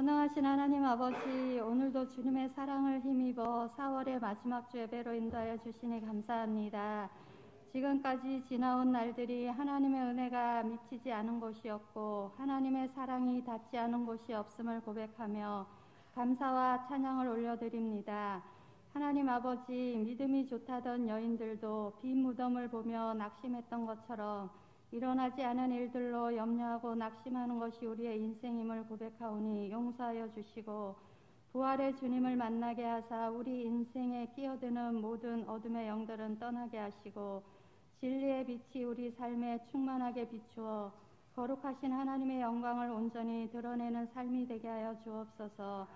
전능하신 하나님 아버지, 오늘도 주님의 사랑을 힘입어 4월의 마지막 주 예배로 인도하여 주시니 감사합니다. 지금까지 지나온 날들이 하나님의 은혜가 미치지 않은 곳이었고 하나님의 사랑이 닿지 않은 곳이 없음을 고백하며 감사와 찬양을 올려드립니다. 하나님 아버지, 믿음이 좋다던 여인들도 빈 무덤을 보며 낙심했던 것처럼 일어나지 않은 일들로 염려하고 낙심하는 것이 우리의 인생임을 고백하오니 용서하여 주시고 부활의 주님을 만나게 하사 우리 인생에 끼어드는 모든 어둠의 영들은 떠나게 하시고 진리의 빛이 우리 삶에 충만하게 비추어 거룩하신 하나님의 영광을 온전히 드러내는 삶이 되게 하여 주옵소서.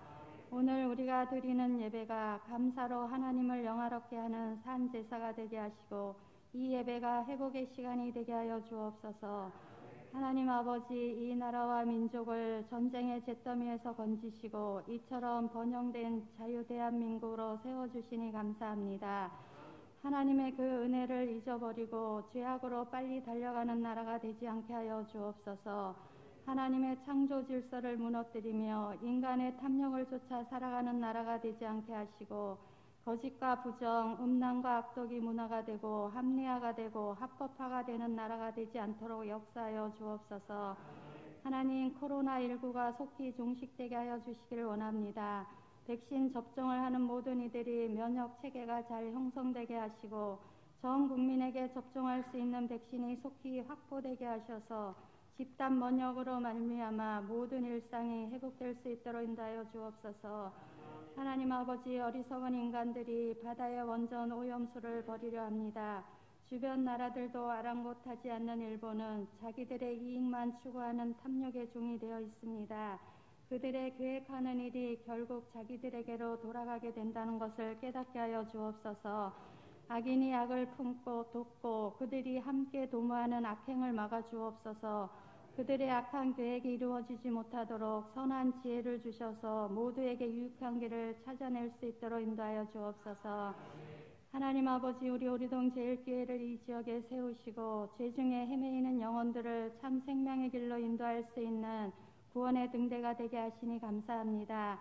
오늘 우리가 드리는 예배가 감사로 하나님을 영화롭게 하는 산 제사가 되게 하시고 이 예배가 회복의 시간이 되게 하여 주옵소서. 하나님 아버지, 이 나라와 민족을 전쟁의 잿더미에서 건지시고 이처럼 번영된 자유 대한민국으로 세워주시니 감사합니다. 하나님의 그 은혜를 잊어버리고 죄악으로 빨리 달려가는 나라가 되지 않게 하여 주옵소서. 하나님의 창조 질서를 무너뜨리며 인간의 탐욕을 쫓아 살아가는 나라가 되지 않게 하시고 거짓과 부정, 음란과 악독이 문화가 되고 합리화가 되고 합법화가 되는 나라가 되지 않도록 역사하여 주옵소서. 하나님, 코로나19가 속히 종식되게 하여 주시기를 원합니다. 백신 접종을 하는 모든 이들이 면역 체계가 잘 형성되게 하시고 전 국민에게 접종할 수 있는 백신이 속히 확보되게 하셔서 집단 면역으로 말미암아 모든 일상이 회복될 수 있도록 인도하여 주옵소서. 하나님 아버지, 어리석은 인간들이 바다의 원전 오염수를 버리려 합니다. 주변 나라들도 아랑곳하지 않는 일본은 자기들의 이익만 추구하는 탐욕의 종이 되어 있습니다. 그들의 계획하는 일이 결국 자기들에게로 돌아가게 된다는 것을 깨닫게 하여 주옵소서. 악인이 악을 품고 돕고 그들이 함께 도모하는 악행을 막아 주옵소서. 그들의 악한 계획이 이루어지지 못하도록 선한 지혜를 주셔서 모두에게 유익한 길을 찾아낼 수 있도록 인도하여 주옵소서. 하나님 아버지, 우리 오리동 제일교회를 이 지역에 세우시고 죄중에 헤매이는 영혼들을 참 생명의 길로 인도할 수 있는 구원의 등대가 되게 하시니 감사합니다.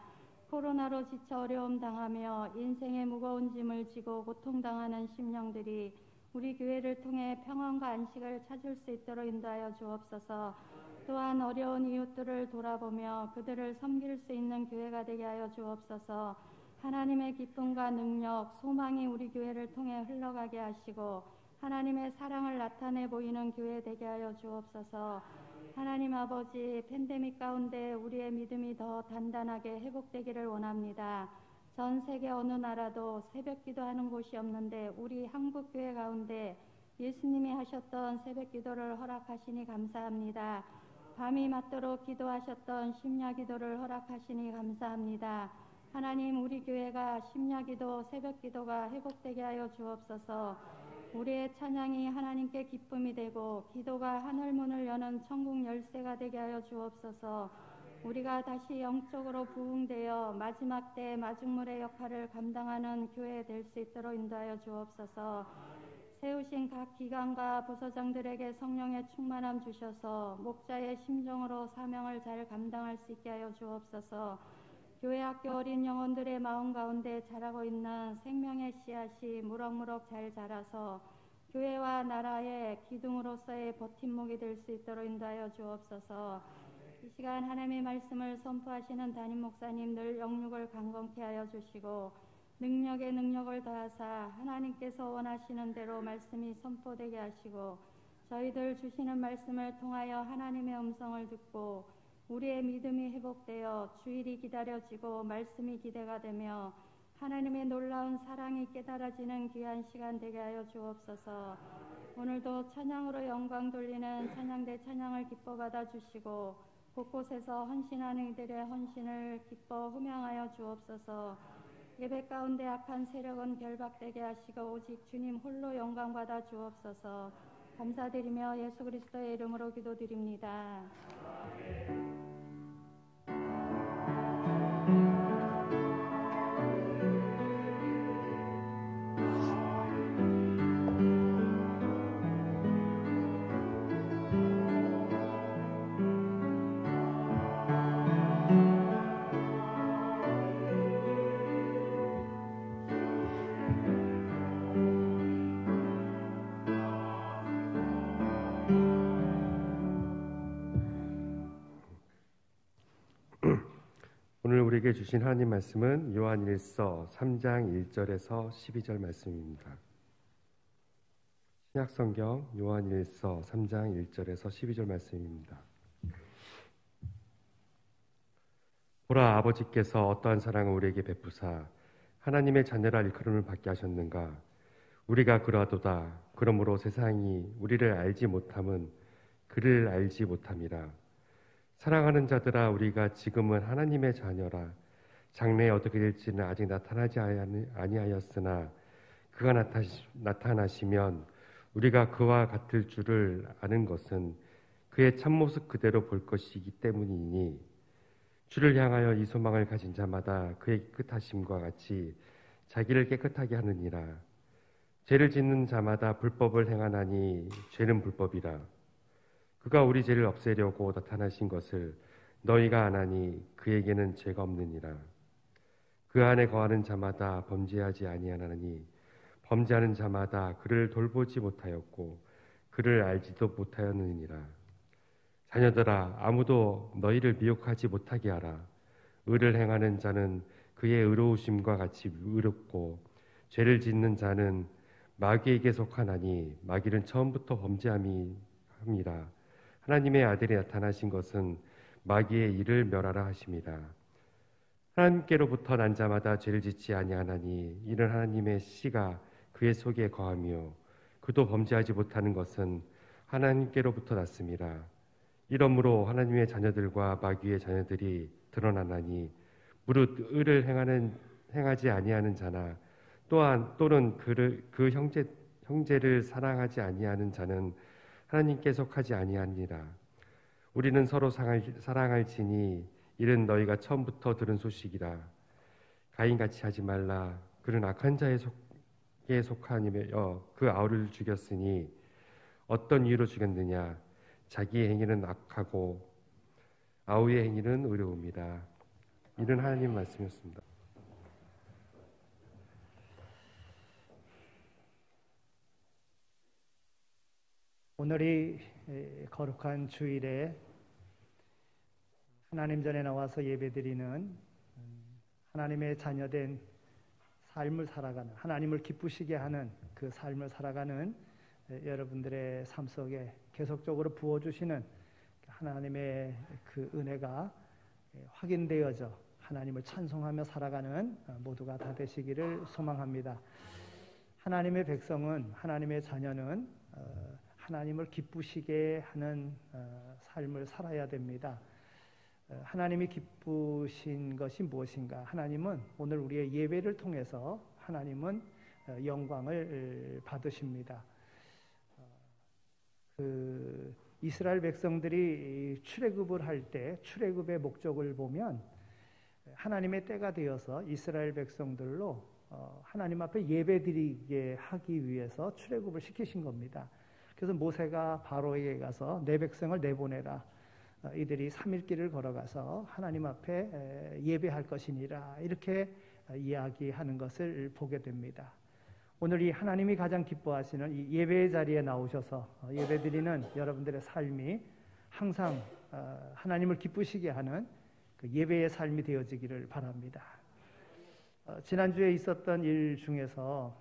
코로나로 지쳐 어려움 당하며 인생의 무거운 짐을 지고 고통당하는 심령들이 우리 교회를 통해 평안과 안식을 찾을 수 있도록 인도하여 주옵소서. 또한 어려운 이웃들을 돌아보며 그들을 섬길 수 있는 교회가 되게 하여 주옵소서. 하나님의 기쁨과 능력, 소망이 우리 교회를 통해 흘러가게 하시고 하나님의 사랑을 나타내 보이는 교회 되게 하여 주옵소서. 하나님 아버지, 팬데믹 가운데 우리의 믿음이 더 단단하게 회복되기를 원합니다. 전 세계 어느 나라도 새벽 기도하는 곳이 없는데 우리 한국 교회 가운데 예수님이 하셨던 새벽 기도를 허락하시니 감사합니다. 밤이 맞도록 기도하셨던 심야 기도를 허락하시니 감사합니다. 하나님, 우리 교회가 심야 기도, 새벽 기도가 회복되게 하여 주옵소서. 우리의 찬양이 하나님께 기쁨이 되고 기도가 하늘문을 여는 천국 열쇠가 되게 하여 주옵소서. 우리가 다시 영적으로 부흥되어 마지막 때 마중물의 역할을 감당하는 교회 될 수 있도록 인도하여 주옵소서. 세우신 각 기관과 부서장들에게 성령의 충만함 주셔서 목자의 심정으로 사명을 잘 감당할 수 있게 하여 주옵소서. 교회 학교 어린 영혼들의 마음 가운데 자라고 있는 생명의 씨앗이 무럭무럭 잘 자라서 교회와 나라의 기둥으로서의 버팀목이 될 수 있도록 인도하여 주옵소서. 이 시간 하나님의 말씀을 선포하시는 담임 목사님 늘 영육을 강건케 하여 주시고 능력에 능력을 더하사 하나님께서 원하시는 대로 말씀이 선포되게 하시고 저희들 주시는 말씀을 통하여 하나님의 음성을 듣고 우리의 믿음이 회복되어 주일이 기다려지고 말씀이 기대가 되며 하나님의 놀라운 사랑이 깨달아지는 귀한 시간 되게 하여 주옵소서. 오늘도 찬양으로 영광 돌리는 찬양대 찬양을 기뻐 받아 주시고 곳곳에서 헌신하는 이들의 헌신을 기뻐 흠양하여 주옵소서. 예배 가운데 악한 세력은 결박되게 하시고 오직 주님 홀로 영광 받아 주옵소서. 감사드리며 예수 그리스도의 이름으로 기도드립니다. 오늘 우리에게 주신 하나님 말씀은 요한일서 3장 1절에서 12절 말씀입니다. 신약성경 요한일서 3장 1절에서 12절 말씀입니다. 보라, 아버지께서 어떠한 사랑을 우리에게 베푸사 하나님의 자녀라 일컬음을 받게 하셨는가. 우리가 그러하도다. 그러므로 세상이 우리를 알지 못함은 그를 알지 못함이라. 사랑하는 자들아, 우리가 지금은 하나님의 자녀라. 장래에 어떻게 될지는 아직 나타나지 아니하였으나 그가 나타나시면 우리가 그와 같을 줄을 아는 것은 그의 참모습 그대로 볼 것이기 때문이니, 주를 향하여 이 소망을 가진 자마다 그의 깨끗하심과 같이 자기를 깨끗하게 하느니라. 죄를 짓는 자마다 불법을 행하나니 죄는 불법이라. 그가 우리 죄를 없애려고 나타나신 것을 너희가 아나니 그에게는 죄가 없느니라. 그 안에 거하는 자마다 범죄하지 아니하나니 범죄하는 자마다 그를 돌보지 못하였고 그를 알지도 못하였느니라. 자녀들아, 아무도 너희를 미혹하지 못하게 하라. 의를 행하는 자는 그의 의로우심과 같이 의롭고 죄를 짓는 자는 마귀에게 속하나니 마귀는 처음부터 범죄함이라. 하나님의 아들이 나타나신 것은 마귀의 일을 멸하라 하심이라. 하나님께로부터 난 자마다 죄를 짓지 아니하나니 이는 하나님의 씨가 그의 속에 거하며 그도 범죄하지 못하는 것은 하나님께로부터 났음이라. 이러므로 하나님의 자녀들과 마귀의 자녀들이 드러나나니 무릇 의를 행하지 아니하는 자나 또는 그 형제를 사랑하지 아니하는 자는 하나님께 속하지 아니하니라. 우리는 서로 사랑할지니 이는 너희가 처음부터 들은 소식이라. 가인같이 하지 말라. 그는 악한 자에 속하니며 그 아우를 죽였으니 어떤 이유로 죽였느냐. 자기의 행위는 악하고 아우의 행위는 의로움이라. 이는 하나님 말씀이었습니다. 오늘이 거룩한 주일에 하나님 전에 나와서 예배드리는 하나님의 자녀된 삶을 살아가는, 하나님을 기쁘시게 하는 그 삶을 살아가는 여러분들의 삶 속에 계속적으로 부어주시는 하나님의 그 은혜가 확인되어져 하나님을 찬송하며 살아가는 모두가 다 되시기를 소망합니다. 하나님의 백성은, 하나님의 자녀는 하나님을 기쁘시게 하는 삶을 살아야 됩니다. 하나님이 기쁘신 것이 무엇인가? 하나님은 오늘 우리의 예배를 통해서 하나님은 영광을 받으십니다. 그 이스라엘 백성들이 출애굽을 할 때 출애굽의 목적을 보면 하나님의 때가 되어서 이스라엘 백성들로 하나님 앞에 예배드리게 하기 위해서 출애굽을 시키신 겁니다. 그래서 모세가 바로에게 가서 내 백성을 내보내라. 이들이 3일 길을 걸어가서 하나님 앞에 예배할 것이니라. 이렇게 이야기하는 것을 보게 됩니다. 오늘 이 하나님이 가장 기뻐하시는 이 예배의 자리에 나오셔서 예배드리는 여러분들의 삶이 항상 하나님을 기쁘시게 하는 그 예배의 삶이 되어지기를 바랍니다. 지난주에 있었던 일 중에서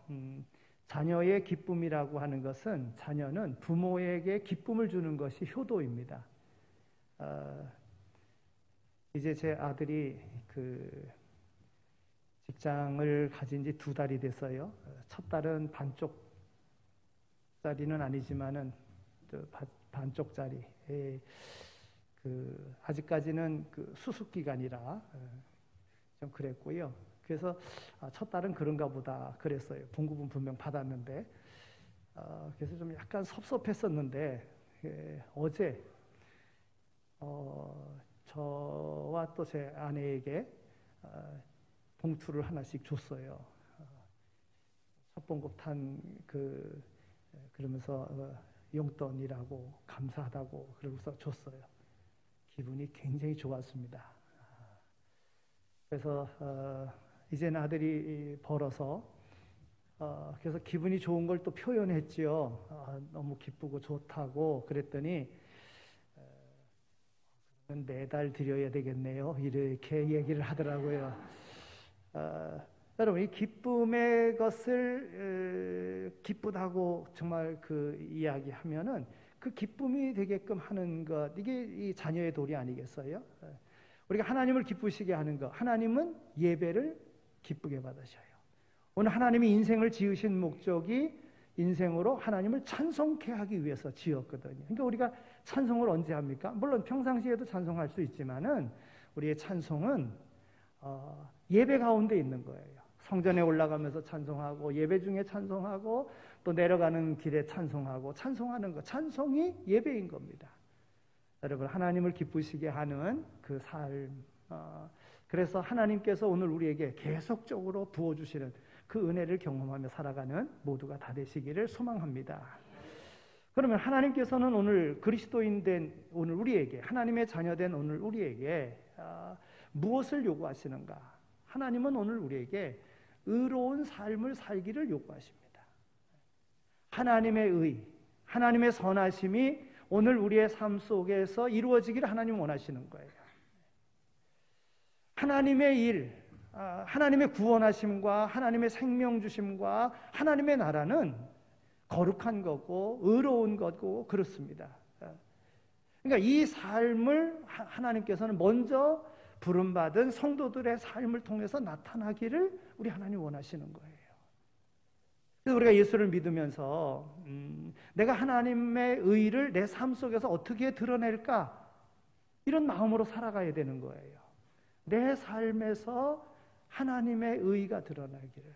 자녀의 기쁨이라고 하는 것은, 자녀는 부모에게 기쁨을 주는 것이 효도입니다. 이제 제 아들이 그 직장을 가진 지 2달이 됐어요. 첫 달은 반쪽짜리는 아니지만은 반쪽짜리. 그 아직까지는 그 수습 기간이라 좀 그랬고요. 그래서 첫 달은 그런가 보다 그랬어요. 봉급은 분명 받았는데 그래서 좀 약간 섭섭했었는데 어제 저와 또 제 아내에게 봉투를 하나씩 줬어요. 첫 봉급 탄 그러면서 용돈이라고 감사하다고 그러고서 줬어요. 기분이 굉장히 좋았습니다. 그래서 이제는 아들이 벌어서 그래서 기분이 좋은 걸 또 표현했지요. 너무 기쁘고 좋다고 그랬더니 매달 드려야 되겠네요. 이렇게 얘기를 하더라고요. 여러분, 이 기쁨의 것을 기쁘다고 정말 그 이야기하면은 그 기쁨이 되게끔 하는 것, 이게 이 자녀의 도리 아니겠어요? 우리가 하나님을 기쁘시게 하는 것, 하나님은 예배를 기쁘게 받으셔요. 오늘 하나님이 인생을 지으신 목적이 인생으로 하나님을 찬송케 하기 위해서 지었거든요. 그러니까 우리가 찬송을 언제 합니까? 물론 평상시에도 찬송할 수 있지만은 우리의 찬송은 예배 가운데 있는 거예요. 성전에 올라가면서 찬송하고, 예배 중에 찬송하고, 또 내려가는 길에 찬송하고, 찬송하는 것, 찬송이 예배인 겁니다. 여러분, 하나님을 기쁘시게 하는 그 삶, 그래서 하나님께서 오늘 우리에게 계속적으로 부어주시는 그 은혜를 경험하며 살아가는 모두가 다 되시기를 소망합니다. 그러면 하나님께서는 오늘 그리스도인 된 오늘 우리에게, 하나님의 자녀된 오늘 우리에게 무엇을 요구하시는가? 하나님은 오늘 우리에게 의로운 삶을 살기를 요구하십니다. 하나님의 의, 하나님의 선하심이 오늘 우리의 삶 속에서 이루어지기를 하나님 원하시는 거예요. 하나님의 일, 하나님의 구원하심과 하나님의 생명 주심과 하나님의 나라는 거룩한 거고 의로운 거고 그렇습니다. 그러니까 이 삶을 하나님께서는 먼저 부름받은 성도들의 삶을 통해서 나타나기를 우리 하나님 원하시는 거예요. 그래서 우리가 예수를 믿으면서 내가 하나님의 의를 내 삶 속에서 어떻게 드러낼까? 이런 마음으로 살아가야 되는 거예요. 내 삶에서 하나님의 의가 드러나기를.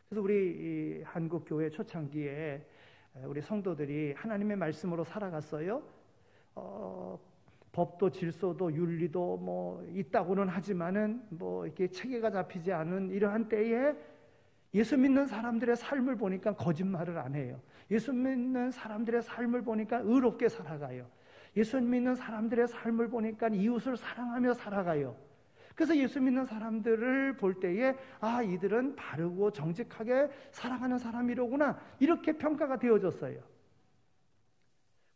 그래서 우리 한국교회 초창기에 우리 성도들이 하나님의 말씀으로 살아갔어요. 법도 질서도 윤리도 뭐 있다고는 하지만은 뭐 이렇게 체계가 잡히지 않은 이러한 때에 예수 믿는 사람들의 삶을 보니까 거짓말을 안 해요. 예수 믿는 사람들의 삶을 보니까 의롭게 살아가요. 예수 믿는 사람들의 삶을 보니까 이웃을 사랑하며 살아가요. 그래서 예수 믿는 사람들을 볼 때에 이들은 바르고 정직하게 살아가는 사람이로구나, 이렇게 평가가 되어졌어요.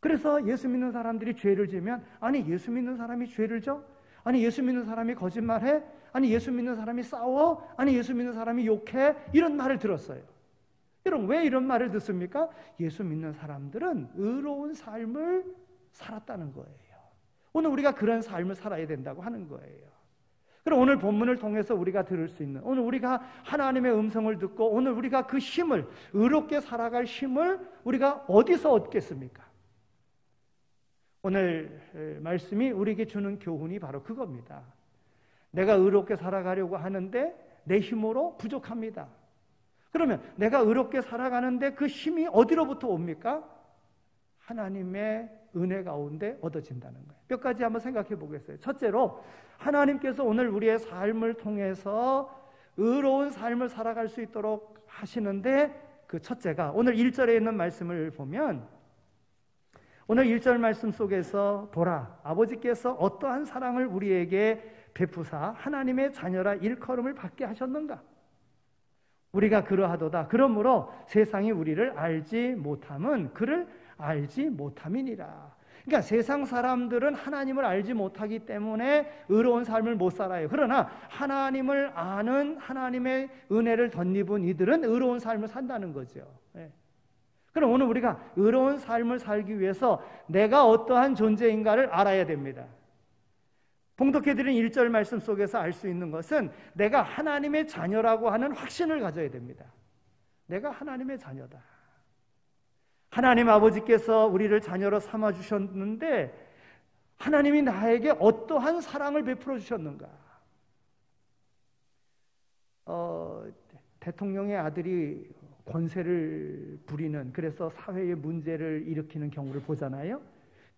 그래서 예수 믿는 사람들이 죄를 지면 예수 믿는 사람이 죄를 져? 예수 믿는 사람이 거짓말해? 예수 믿는 사람이 싸워? 예수 믿는 사람이 욕해? 이런 말을 들었어요. 여러분, 왜 이런 말을 듣습니까? 예수 믿는 사람들은 의로운 삶을 살았다는 거예요. 오늘 우리가 그런 삶을 살아야 된다고 하는 거예요. 그럼 오늘 본문을 통해서 우리가 들을 수 있는, 오늘 우리가 하나님의 음성을 듣고 오늘 우리가 그 힘을, 의롭게 살아갈 힘을 우리가 어디서 얻겠습니까? 오늘 말씀이 우리에게 주는 교훈이 바로 그겁니다. 내가 의롭게 살아가려고 하는데 내 힘으로 부족합니다. 그러면 내가 의롭게 살아가는데 그 힘이 어디로부터 옵니까? 하나님의 은혜 가운데 얻어진다는 거예요. 몇 가지 한번 생각해 보겠어요. 첫째로, 하나님께서 오늘 우리의 삶을 통해서 의로운 삶을 살아갈 수 있도록 하시는데, 그 첫째가 오늘 1절에 있는 말씀을 보면, 오늘 1절 말씀 속에서 보라, 아버지께서 어떠한 사랑을 우리에게 베푸사 하나님의 자녀라 일컬음을 받게 하셨는가? 우리가 그러하도다. 그러므로 세상이 우리를 알지 못함은 그를 알지 못함이니라. 그러니까 세상 사람들은 하나님을 알지 못하기 때문에 의로운 삶을 못 살아요. 그러나 하나님을 아는, 하나님의 은혜를 덧입은 이들은 의로운 삶을 산다는 거죠. 그럼 오늘 우리가 의로운 삶을 살기 위해서 내가 어떠한 존재인가를 알아야 됩니다. 봉독해드린 1절 말씀 속에서 알 수 있는 것은 내가 하나님의 자녀라고 하는 확신을 가져야 됩니다. 내가 하나님의 자녀다. 하나님 아버지께서 우리를 자녀로 삼아주셨는데 하나님이 나에게 어떠한 사랑을 베풀어 주셨는가? 대통령의 아들이 권세를 부리는, 그래서 사회의 문제를 일으키는 경우를 보잖아요.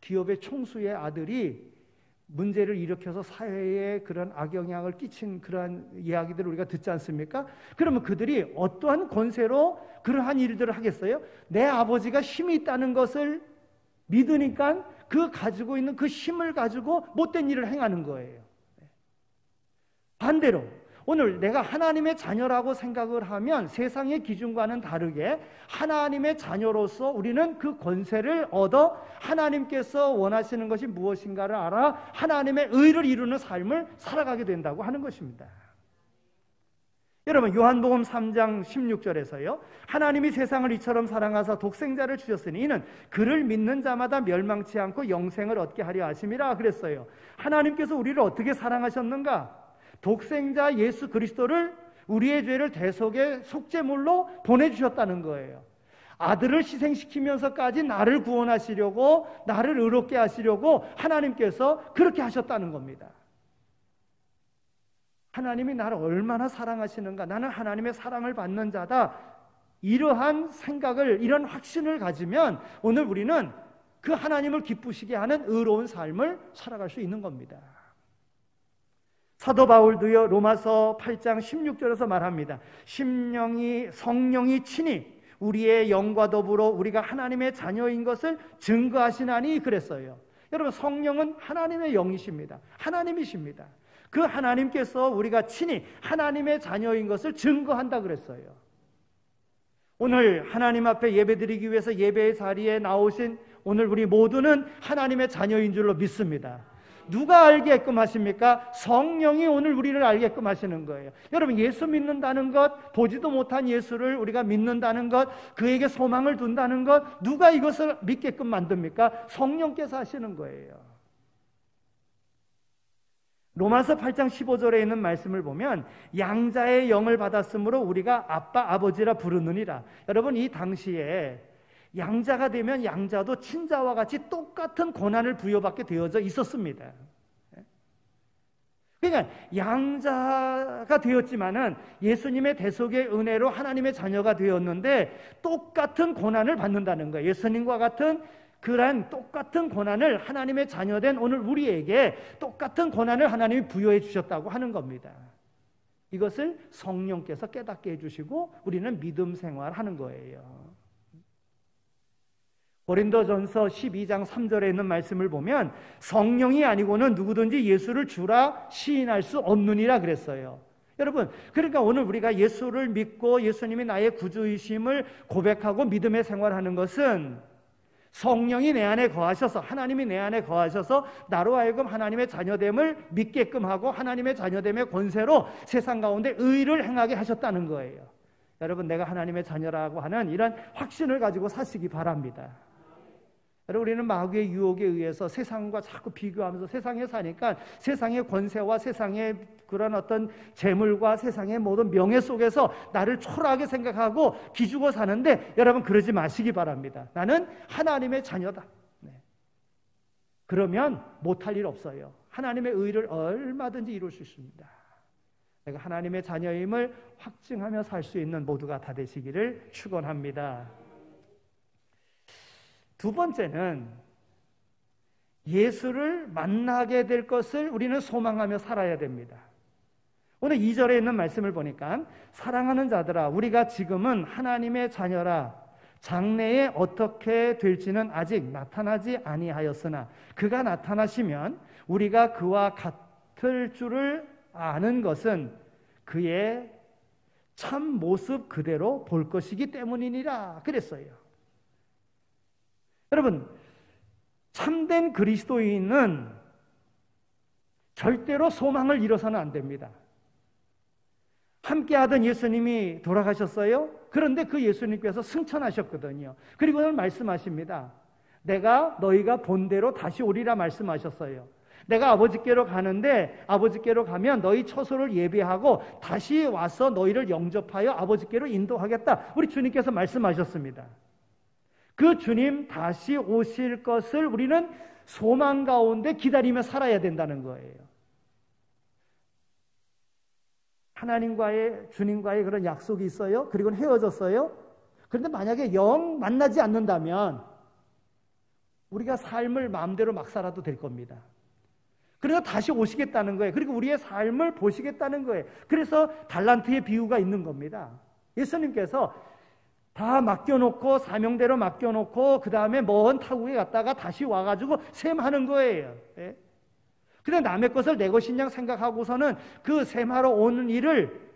기업의 총수의 아들이 문제를 일으켜서 사회에 그런 악영향을 끼친 그러한 이야기들을 우리가 듣지 않습니까? 그러면 그들이 어떠한 권세로 그러한 일들을 하겠어요? 내 아버지가 힘이 있다는 것을 믿으니까 그 가지고 있는 그 힘을 가지고 못된 일을 행하는 거예요. 반대로 오늘 내가 하나님의 자녀라고 생각을 하면 세상의 기준과는 다르게 하나님의 자녀로서 우리는 그 권세를 얻어 하나님께서 원하시는 것이 무엇인가를 알아 하나님의 의를 이루는 삶을 살아가게 된다고 하는 것입니다. 여러분, 요한복음 3장 16절에서요. 하나님이 세상을 이처럼 사랑하사 독생자를 주셨으니 이는 그를 믿는 자마다 멸망치 않고 영생을 얻게 하려 하심이라 그랬어요. 하나님께서 우리를 어떻게 사랑하셨는가? 독생자 예수 그리스도를 우리의 죄를 대속의 속죄물로 보내주셨다는 거예요. 아들을 희생시키면서까지 나를 구원하시려고, 나를 의롭게 하시려고 하나님께서 그렇게 하셨다는 겁니다. 하나님이 나를 얼마나 사랑하시는가, 나는 하나님의 사랑을 받는 자다, 이러한 생각을, 이런 확신을 가지면 오늘 우리는 그 하나님을 기쁘시게 하는 의로운 삶을 살아갈 수 있는 겁니다. 사도 바울도요, 로마서 8장 16절에서 말합니다. 성령이 친히 우리의 영과 더불어 우리가 하나님의 자녀인 것을 증거하시나니 그랬어요. 여러분, 성령은 하나님의 영이십니다. 하나님이십니다. 그 하나님께서 우리가 친히 하나님의 자녀인 것을 증거한다 그랬어요. 오늘 하나님 앞에 예배드리기 위해서 예배의 자리에 나오신 오늘 우리 모두는 하나님의 자녀인 줄로 믿습니다. 누가 알게끔 하십니까? 성령이 오늘 우리를 알게끔 하시는 거예요. 여러분, 예수 믿는다는 것, 보지도 못한 예수를 우리가 믿는다는 것, 그에게 소망을 둔다는 것, 누가 이것을 믿게끔 만듭니까? 성령께서 하시는 거예요. 로마서 8장 15절에 있는 말씀을 보면 양자의 영을 받았으므로 우리가 아빠 아버지라 부르느니라. 여러분, 이 당시에 양자가 되면 양자도 친자와 같이 똑같은 권한을 부여받게 되어져 있었습니다. 그러니까 양자가 되었지만은 예수님의 대속의 은혜로 하나님의 자녀가 되었는데 똑같은 권한을 받는다는 거예요. 예수님과 같은 그런 똑같은 권한을 하나님의 자녀된 오늘 우리에게 똑같은 권한을 하나님이 부여해 주셨다고 하는 겁니다. 이것을 성령께서 깨닫게 해주시고 우리는 믿음 생활하는 거예요. 고린도전서 12장 3절에 있는 말씀을 보면 성령이 아니고는 누구든지 예수를 주라 시인할 수 없느니라 그랬어요. 여러분, 그러니까 오늘 우리가 예수를 믿고 예수님이 나의 구주이심을 고백하고 믿음의 생활하는 것은 성령이 내 안에 거하셔서, 하나님이 내 안에 거하셔서 나로 하여금 하나님의 자녀됨을 믿게끔 하고 하나님의 자녀됨의 권세로 세상 가운데 의를 행하게 하셨다는 거예요. 여러분, 내가 하나님의 자녀라고 하는 이런 확신을 가지고 사시기 바랍니다. 여러분, 우리는 마귀의 유혹에 의해서 세상과 자꾸 비교하면서 세상에 사니까 세상의 권세와 세상의 그런 어떤 재물과 세상의 모든 명예 속에서 나를 초라하게 생각하고 기죽어 사는데, 여러분, 그러지 마시기 바랍니다. 나는 하나님의 자녀다. 네. 그러면 못할 일 없어요. 하나님의 의를 얼마든지 이룰 수 있습니다. 내가 하나님의 자녀임을 확증하며 살 수 있는 모두가 다 되시기를 축원합니다. 두 번째는 예수를 만나게 될 것을 우리는 소망하며 살아야 됩니다. 오늘 2절에 있는 말씀을 보니까 사랑하는 자들아, 우리가 지금은 하나님의 자녀라. 장래에 어떻게 될지는 아직 나타나지 아니하였으나 그가 나타나시면 우리가 그와 같을 줄을 아는 것은 그의 참 모습 그대로 볼 것이기 때문이니라 그랬어요. 여러분, 참된 그리스도인은 절대로 소망을 잃어서는 안 됩니다. 함께하던 예수님이 돌아가셨어요. 그런데 그 예수님께서 승천하셨거든요. 그리고 오늘 말씀하십니다. 내가 너희가 본대로 다시 오리라 말씀하셨어요. 내가 아버지께로 가는데 아버지께로 가면 너희 처소를 예비하고 다시 와서 너희를 영접하여 아버지께로 인도하겠다. 우리 주님께서 말씀하셨습니다. 그 주님 다시 오실 것을 우리는 소망 가운데 기다리며 살아야 된다는 거예요. 하나님과의, 주님과의 그런 약속이 있어요. 그리고는 헤어졌어요. 그런데 만약에 영 만나지 않는다면 우리가 삶을 마음대로 막 살아도 될 겁니다. 그래서 다시 오시겠다는 거예요. 그리고 우리의 삶을 보시겠다는 거예요. 그래서 달란트의 비유가 있는 겁니다. 예수님께서 다 맡겨놓고, 사명대로 맡겨놓고 그 다음에 먼 타국에 갔다가 다시 와가지고 셈하는 거예요. 예? 근데 남의 것을 내 것인 양 생각하고서는 그 셈하러 오는 이를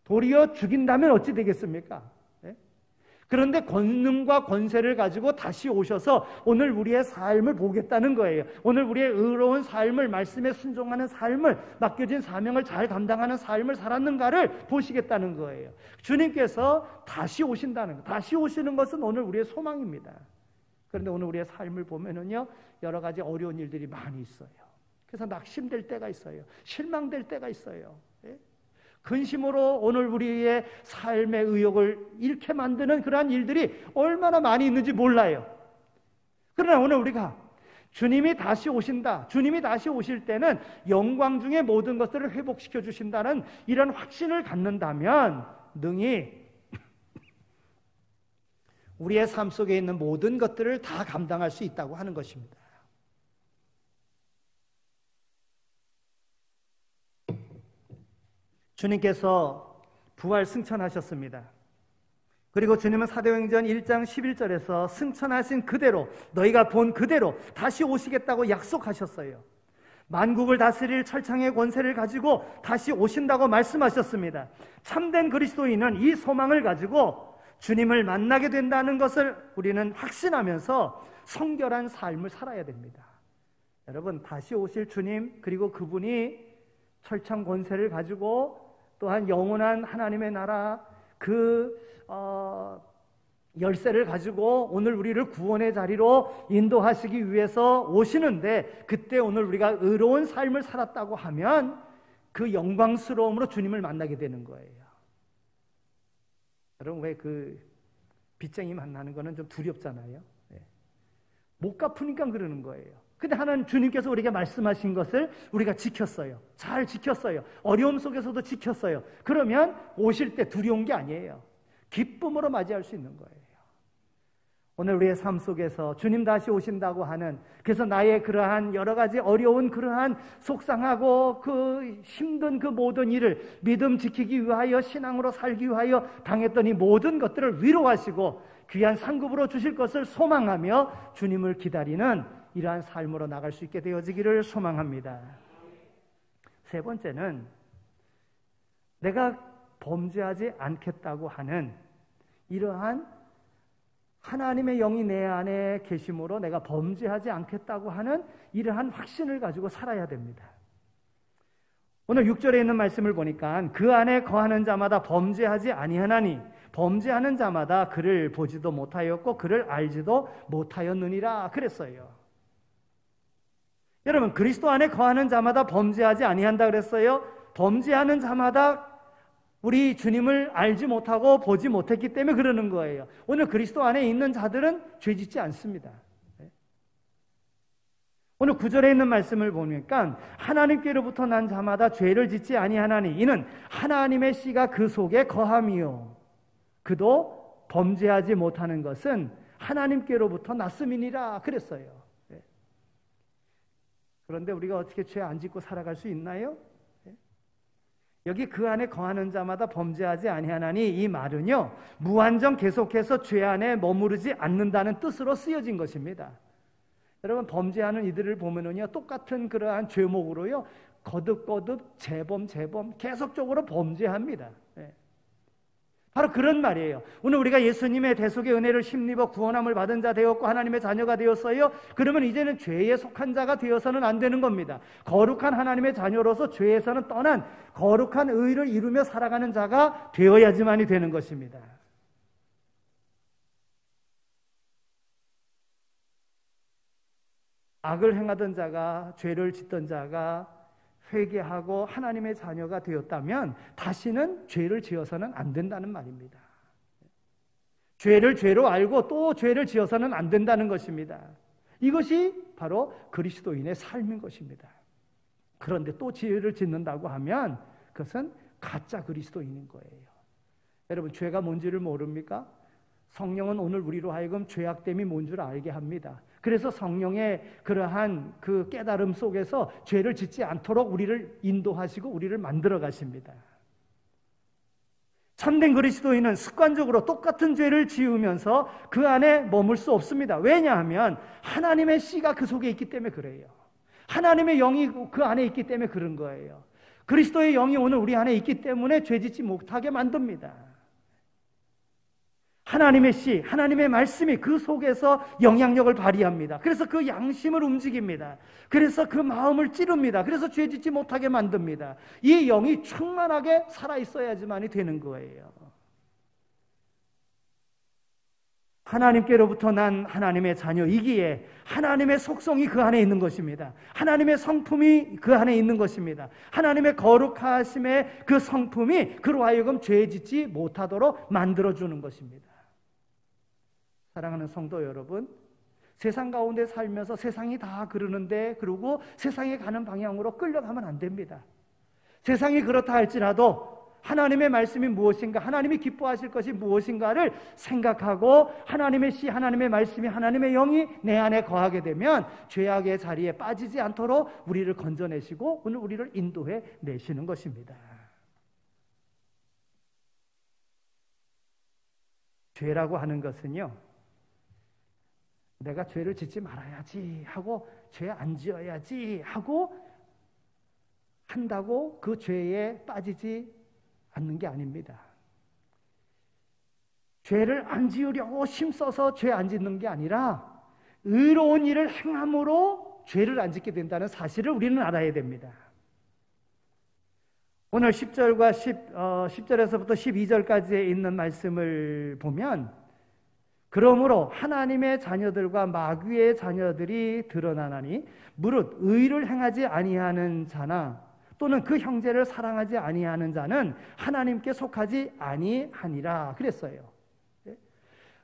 도리어 죽인다면 어찌 되겠습니까? 그런데 권능과 권세를 가지고 다시 오셔서 오늘 우리의 삶을 보겠다는 거예요. 오늘 우리의 의로운 삶을, 말씀에 순종하는 삶을, 맡겨진 사명을 잘 감당하는 삶을 살았는가를 보시겠다는 거예요. 주님께서 다시 오신다는 거. 다시 오시는 것은 오늘 우리의 소망입니다. 그런데 오늘 우리의 삶을 보면은요, 여러 가지 어려운 일들이 많이 있어요. 그래서 낙심될 때가 있어요. 실망될 때가 있어요. 근심으로 오늘 우리의 삶의 의욕을 잃게 만드는 그러한 일들이 얼마나 많이 있는지 몰라요. 그러나 오늘 우리가 주님이 다시 오신다, 주님이 다시 오실 때는 영광 중에 모든 것들을 회복시켜 주신다는 이런 확신을 갖는다면 능히 우리의 삶 속에 있는 모든 것들을 다 감당할 수 있다고 하는 것입니다. 주님께서 부활 승천하셨습니다. 그리고 주님은 사도행전 1장 11절에서 승천하신 그대로, 너희가 본 그대로 다시 오시겠다고 약속하셨어요. 만국을 다스릴 철창의 권세를 가지고 다시 오신다고 말씀하셨습니다. 참된 그리스도인은 이 소망을 가지고 주님을 만나게 된다는 것을 우리는 확신하면서 성결한 삶을 살아야 됩니다. 여러분, 다시 오실 주님, 그리고 그분이 철창 권세를 가지고 또한 영원한 하나님의 나라 열쇠를 가지고 오늘 우리를 구원의 자리로 인도하시기 위해서 오시는데, 그때 오늘 우리가 의로운 삶을 살았다고 하면 그 영광스러움으로 주님을 만나게 되는 거예요. 여러분, 왜 그 빚쟁이 만나는 거는 좀 두렵잖아요. 못 갚으니까 그러는 거예요. 근데 하나님, 주님께서 우리에게 말씀하신 것을 우리가 지켰어요. 잘 지켰어요. 어려움 속에서도 지켰어요. 그러면 오실 때 두려운 게 아니에요. 기쁨으로 맞이할 수 있는 거예요. 오늘 우리의 삶 속에서 주님 다시 오신다고 하는, 그래서 나의 그러한 여러 가지 어려운 그러한 속상하고 그 힘든 그 모든 일을 믿음 지키기 위하여, 신앙으로 살기 위하여 당했던 이 모든 것들을 위로하시고 귀한 상급으로 주실 것을 소망하며 주님을 기다리는 이러한 삶으로 나갈 수 있게 되어지기를 소망합니다. 세 번째는 내가 범죄하지 않겠다고 하는 이러한 하나님의 영이 내 안에 계심으로 내가 범죄하지 않겠다고 하는 이러한 확신을 가지고 살아야 됩니다. 오늘 6절에 있는 말씀을 보니까 그 안에 거하는 자마다 범죄하지 아니하나니 범죄하는 자마다 그를 보지도 못하였고 그를 알지도 못하였느니라 그랬어요. 여러분, 그리스도 안에 거하는 자마다 범죄하지 아니한다 그랬어요. 범죄하는 자마다 우리 주님을 알지 못하고 보지 못했기 때문에 그러는 거예요. 오늘 그리스도 안에 있는 자들은 죄 짓지 않습니다. 오늘 9절에 있는 말씀을 보니까 하나님께로부터 난 자마다 죄를 짓지 아니하나니 이는 하나님의 씨가 그 속에 거함이요 그도 범죄하지 못하는 것은 하나님께로부터 났음이니라 그랬어요. 그런데 우리가 어떻게 죄 안 짓고 살아갈 수 있나요? 여기 그 안에 거하는 자마다 범죄하지 아니하나니 이 말은요, 무한정 계속해서 죄 안에 머무르지 않는다는 뜻으로 쓰여진 것입니다. 여러분, 범죄하는 이들을 보면은요, 똑같은 그러한 죄목으로요, 거듭거듭 재범 계속적으로 범죄합니다. 바로 그런 말이에요. 오늘 우리가 예수님의 대속의 은혜를 힘입어 구원함을 받은 자 되었고 하나님의 자녀가 되었어요. 그러면 이제는 죄에 속한 자가 되어서는 안 되는 겁니다. 거룩한 하나님의 자녀로서 죄에서는 떠난 거룩한 의를 이루며 살아가는 자가 되어야지만이 되는 것입니다. 악을 행하던 자가, 죄를 짓던 자가 회개하고 하나님의 자녀가 되었다면 다시는 죄를 지어서는 안 된다는 말입니다. 죄를 죄로 알고 또 죄를 지어서는 안 된다는 것입니다. 이것이 바로 그리스도인의 삶인 것입니다. 그런데 또 죄를 짓는다고 하면 그것은 가짜 그리스도인인 거예요. 여러분, 죄가 뭔지를 모릅니까? 성령은 오늘 우리로 하여금 죄악됨이 뭔 줄 알게 합니다. 그래서 성령의 그러한 그 깨달음 속에서 죄를 짓지 않도록 우리를 인도하시고 우리를 만들어 가십니다. 참된 그리스도인은 습관적으로 똑같은 죄를 지으면서 그 안에 머물 수 없습니다. 왜냐하면 하나님의 씨가 그 속에 있기 때문에 그래요. 하나님의 영이 그 안에 있기 때문에 그런 거예요. 그리스도의 영이 오늘 우리 안에 있기 때문에 죄짓지 못하게 만듭니다. 하나님의 씨, 하나님의 말씀이 그 속에서 영향력을 발휘합니다. 그래서 그 양심을 움직입니다. 그래서 그 마음을 찌릅니다. 그래서 죄짓지 못하게 만듭니다. 이 영이 충만하게 살아있어야지만이 되는 거예요. 하나님께로부터 난 하나님의 자녀이기에 하나님의 속성이 그 안에 있는 것입니다. 하나님의 성품이 그 안에 있는 것입니다. 하나님의 거룩하심의 그 성품이 그로 하여금 죄짓지 못하도록 만들어주는 것입니다. 사랑하는 성도 여러분, 세상 가운데 살면서 세상이 다 그러는데 그러고 세상에 가는 방향으로 끌려가면 안 됩니다. 세상이 그렇다 할지라도 하나님의 말씀이 무엇인가, 하나님이 기뻐하실 것이 무엇인가를 생각하고 하나님의 씨, 하나님의 말씀이, 하나님의 영이 내 안에 거하게 되면 죄악의 자리에 빠지지 않도록 우리를 건져내시고 오늘 우리를 인도해 내시는 것입니다. 죄라고 하는 것은요, 내가 죄를 짓지 말아야지 하고 죄 안 지어야지 하고 한다고 그 죄에 빠지지 않는 게 아닙니다. 죄를 안 지으려고 힘써서 죄 안 짓는 게 아니라 의로운 일을 행함으로 죄를 안 짓게 된다는 사실을 우리는 알아야 됩니다. 오늘 10절에서부터 12절까지에 있는 말씀을 보면, 그러므로 하나님의 자녀들과 마귀의 자녀들이 드러나나니 무릇 의를 행하지 아니하는 자나 또는 그 형제를 사랑하지 아니하는 자는 하나님께 속하지 아니하니라 그랬어요.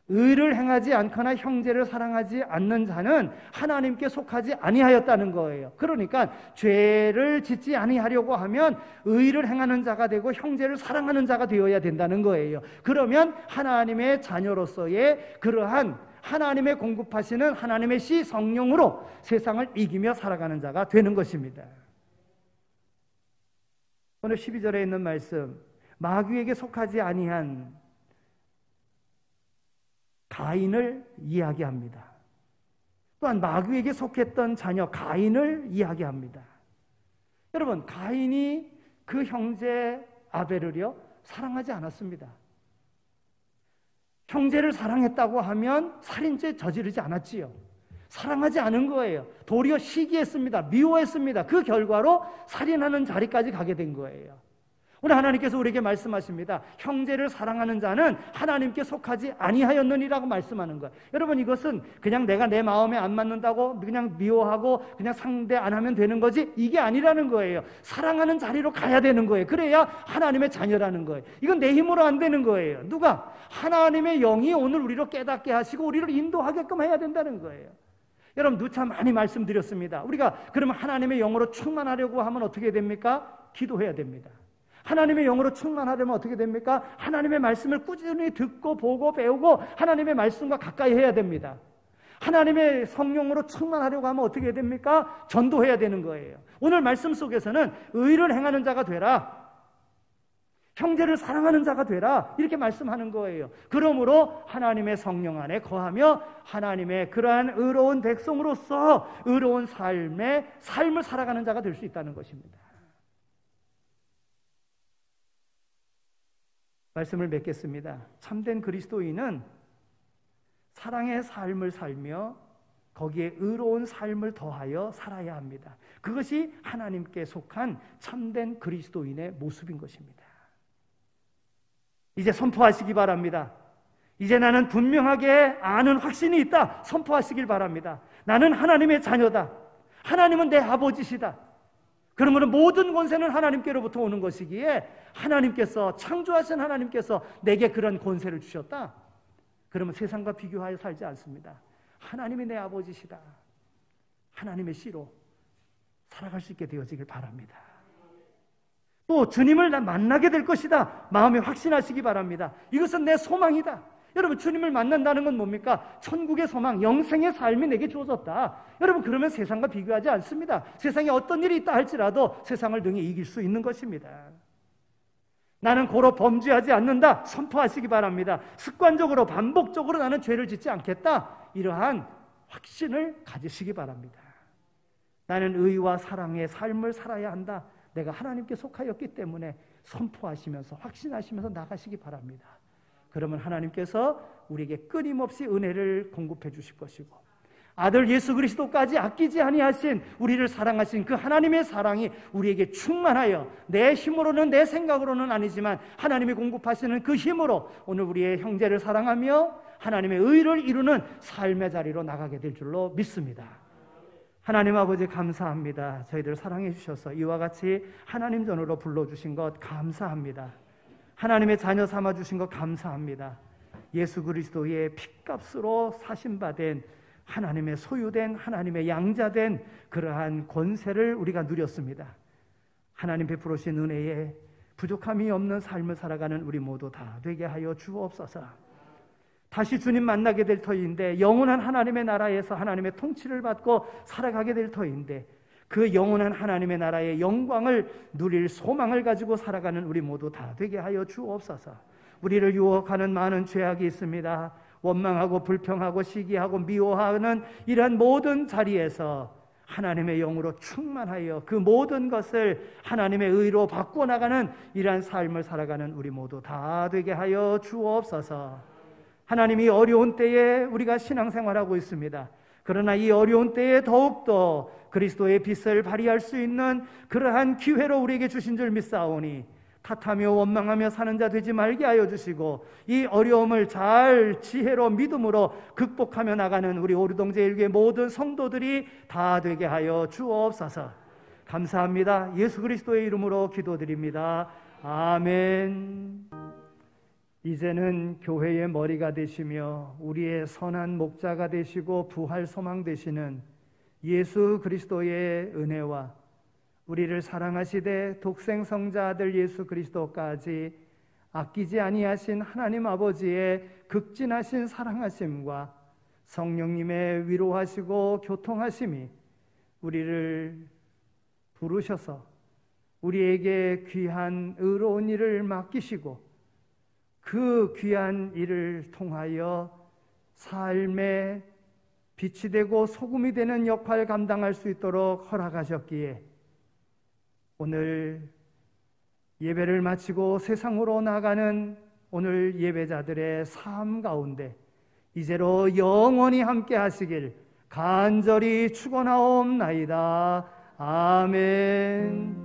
의를 행하지 않거나 형제를 사랑하지 않는 자는 하나님께 속하지 아니하였다는 거예요. 그러니까 죄를 짓지 아니하려고 하면 의를 행하는 자가 되고 형제를 사랑하는 자가 되어야 된다는 거예요. 그러면 하나님의 자녀로서의 그러한 하나님의 공급하시는 하나님의 씨 성령으로 세상을 이기며 살아가는 자가 되는 것입니다. 오늘 12절에 있는 말씀, 마귀에게 속하지 아니한 가인을 이야기합니다. 또한 마귀에게 속했던 자녀 가인을 이야기합니다. 여러분, 가인이 그 형제 아벨을요 사랑하지 않았습니다. 형제를 사랑했다고 하면 살인죄 저지르지 않았지요. 사랑하지 않은 거예요. 도리어 시기했습니다. 미워했습니다. 그 결과로 살인하는 자리까지 가게 된 거예요. 오늘 하나님께서 우리에게 말씀하십니다. 형제를 사랑하는 자는 하나님께 속하지 아니하였느니라고 말씀하는 거예요. 여러분, 이것은 그냥 내가 내 마음에 안 맞는다고 그냥 미워하고 그냥 상대 안 하면 되는 거지, 이게 아니라는 거예요. 사랑하는 자리로 가야 되는 거예요. 그래야 하나님의 자녀라는 거예요. 이건 내 힘으로 안 되는 거예요. 누가? 하나님의 영이 오늘 우리를 깨닫게 하시고 우리를 인도하게끔 해야 된다는 거예요. 여러분, 누차 많이 말씀드렸습니다. 우리가 그러면 하나님의 영으로 충만하려고 하면 어떻게 됩니까? 기도해야 됩니다. 하나님의 영으로 충만하려면 어떻게 됩니까? 하나님의 말씀을 꾸준히 듣고 보고 배우고 하나님의 말씀과 가까이 해야 됩니다. 하나님의 성령으로 충만하려고 하면 어떻게 해야 됩니까? 전도해야 되는 거예요. 오늘 말씀 속에서는 의를 행하는 자가 되라, 형제를 사랑하는 자가 되라, 이렇게 말씀하는 거예요. 그러므로 하나님의 성령 안에 거하며 하나님의 그러한 의로운 백성으로서 의로운 삶을 살아가는 자가 될 수 있다는 것입니다. 말씀을 맺겠습니다. 참된 그리스도인은 사랑의 삶을 살며 거기에 의로운 삶을 더하여 살아야 합니다. 그것이 하나님께 속한 참된 그리스도인의 모습인 것입니다. 이제 선포하시기 바랍니다. 이제 나는 분명하게 아는 확신이 있다. 선포하시길 바랍니다. 나는 하나님의 자녀다. 하나님은 내 아버지시다. 그러므로 모든 권세는 하나님께로부터 오는 것이기에 하나님께서, 창조하신 하나님께서 내게 그런 권세를 주셨다. 그러면 세상과 비교하여 살지 않습니다. 하나님이 내 아버지시다. 하나님의 씨로 살아갈 수 있게 되어지길 바랍니다. 또 주님을 만나게 될 것이다. 마음에 확신하시기 바랍니다. 이것은 내 소망이다. 여러분, 주님을 만난다는 건 뭡니까? 천국의 소망, 영생의 삶이 내게 주어졌다. 여러분, 그러면 세상과 비교하지 않습니다. 세상에 어떤 일이 있다 할지라도 세상을 능히 이길 수 있는 것입니다. 나는 고로 범죄하지 않는다. 선포하시기 바랍니다. 습관적으로 반복적으로 나는 죄를 짓지 않겠다. 이러한 확신을 가지시기 바랍니다. 나는 의와 사랑의 삶을 살아야 한다. 내가 하나님께 속하였기 때문에 선포하시면서 확신하시면서 나가시기 바랍니다. 그러면 하나님께서 우리에게 끊임없이 은혜를 공급해 주실 것이고 아들 예수 그리스도까지 아끼지 아니하신 우리를 사랑하신 그 하나님의 사랑이 우리에게 충만하여 내 힘으로는 내 생각으로는 아니지만 하나님이 공급하시는 그 힘으로 오늘 우리의 형제를 사랑하며 하나님의 의를 이루는 삶의 자리로 나가게 될 줄로 믿습니다. 하나님 아버지 감사합니다. 저희들 사랑해 주셔서 이와 같이 하나님 전으로 불러주신 것 감사합니다. 하나님의 자녀 삼아주신 것 감사합니다. 예수 그리스도의 핏값으로 사신받은 하나님의 소유된 하나님의 양자된 그러한 권세를 우리가 누렸습니다. 하나님 베풀으신 은혜에 부족함이 없는 삶을 살아가는 우리 모두 다 되게 하여 주옵소서. 다시 주님 만나게 될 터인데 영원한 하나님의 나라에서 하나님의 통치를 받고 살아가게 될 터인데 그 영원한 하나님의 나라의 영광을 누릴 소망을 가지고 살아가는 우리 모두 다 되게 하여 주옵소서. 우리를 유혹하는 많은 죄악이 있습니다. 원망하고 불평하고 시기하고 미워하는 이러한 모든 자리에서 하나님의 영으로 충만하여 그 모든 것을 하나님의 의로 바꿔나가는 이러한 삶을 살아가는 우리 모두 다 되게 하여 주옵소서. 하나님이 어려운 때에 우리가 신앙생활하고 있습니다. 그러나 이 어려운 때에 더욱더 그리스도의 빛을 발휘할 수 있는 그러한 기회로 우리에게 주신 줄 믿사오니 탓하며 원망하며 사는 자 되지 말게 하여 주시고 이 어려움을 잘 지혜로 믿음으로 극복하며 나가는 우리 오류동제 일교의 모든 성도들이 다 되게 하여 주옵소서. 감사합니다. 예수 그리스도의 이름으로 기도드립니다. 아멘. 이제는 교회의 머리가 되시며 우리의 선한 목자가 되시고 부활 소망 되시는 예수 그리스도의 은혜와 우리를 사랑하시되 독생성자 아들 예수 그리스도까지 아끼지 아니하신 하나님 아버지의 극진하신 사랑하심과 성령님의 위로하시고 교통하심이 우리를 부르셔서 우리에게 귀한 의로운 일을 맡기시고 그 귀한 일을 통하여 삶의 빛이 되고 소금이 되는 역할을 감당할 수 있도록 허락하셨기에 오늘 예배를 마치고 세상으로 나가는 오늘 예배자들의 삶 가운데 이제로 영원히 함께 하시길 간절히 축원하옵나이다. 아멘.